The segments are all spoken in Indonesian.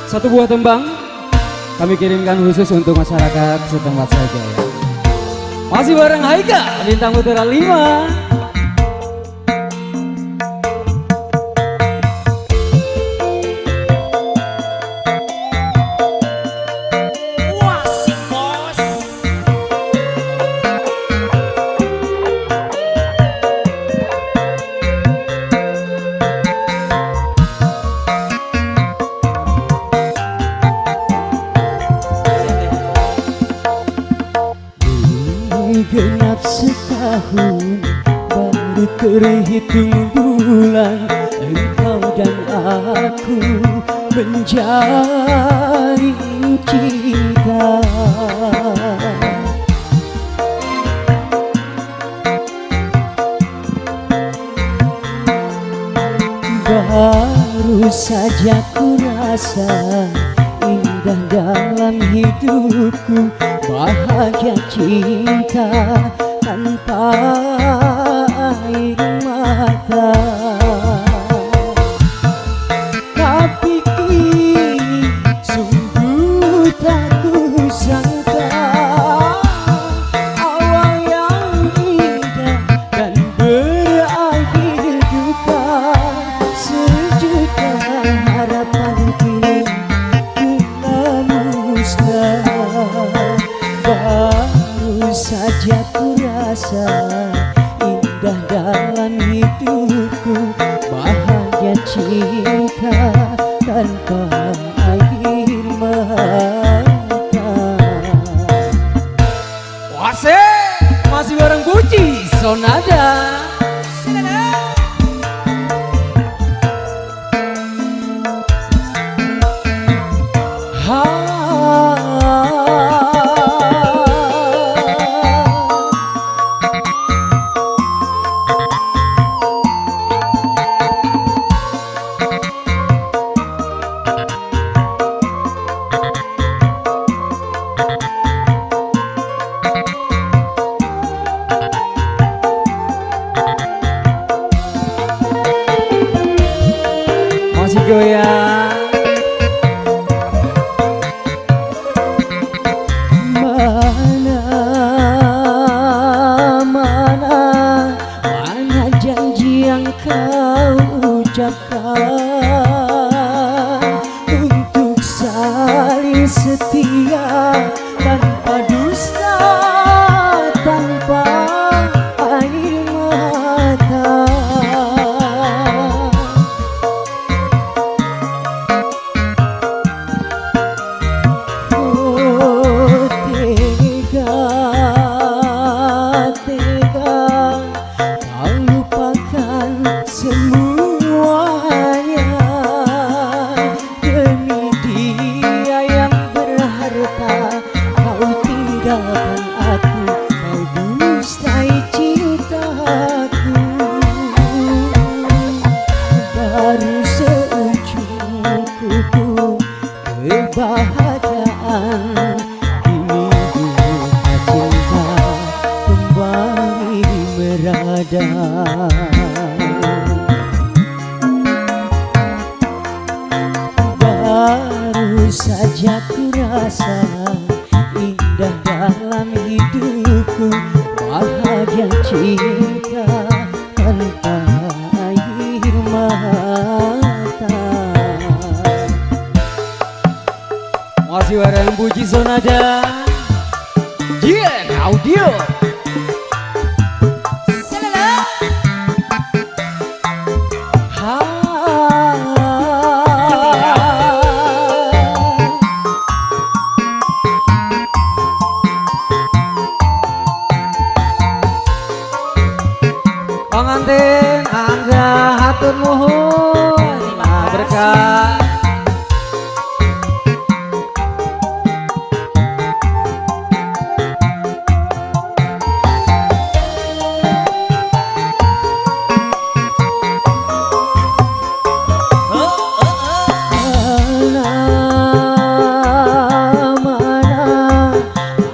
Satu buah tembang kami kirimkan khusus untuk masyarakat setempat saja ya. Masih bareng Haika Bintang Putra 5. Genap setahun baru terhitung bulan engkau dan aku menjalin cinta. Baru saja ku rasa indah dalam hidupku, bahagia cinta tanpa air mata. Tapi kini sungguh tak kusangka awal yang indah dan berakhir duka. Sejuta harapan kini telah musnah. Baru saja ku rasa indah dalam hidupku, bahagia cinta tanpa air mata. Wase masih bareng Puji Sonada. Masih goyang. Mana janji yang kau ucapkan untuk saling setia tanpa dusta, tanpa air mata. Semuanya demi dia yang berharta, kau tinggalkan aku, kau dustai cintaku. Baru seujung kuku kebahagiaan, kini duka cinta kembali merada. Baru saja ku rasa indah dalam hidupku, bahagia cinta tanpa air mata. Masih bareng Puji Sonada. Jien Audio. Pengantin Angga hatur nuhun berkah.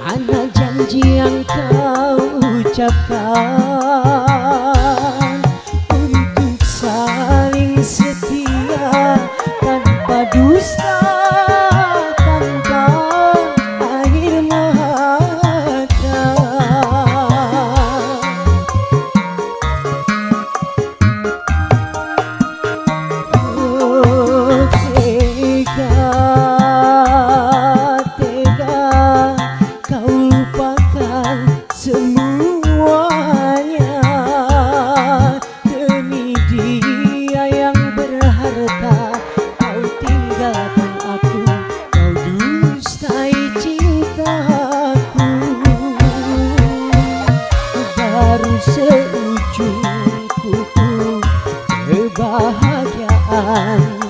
Mana janji yang kau ucapkan untuk saling setia kebahagiaan.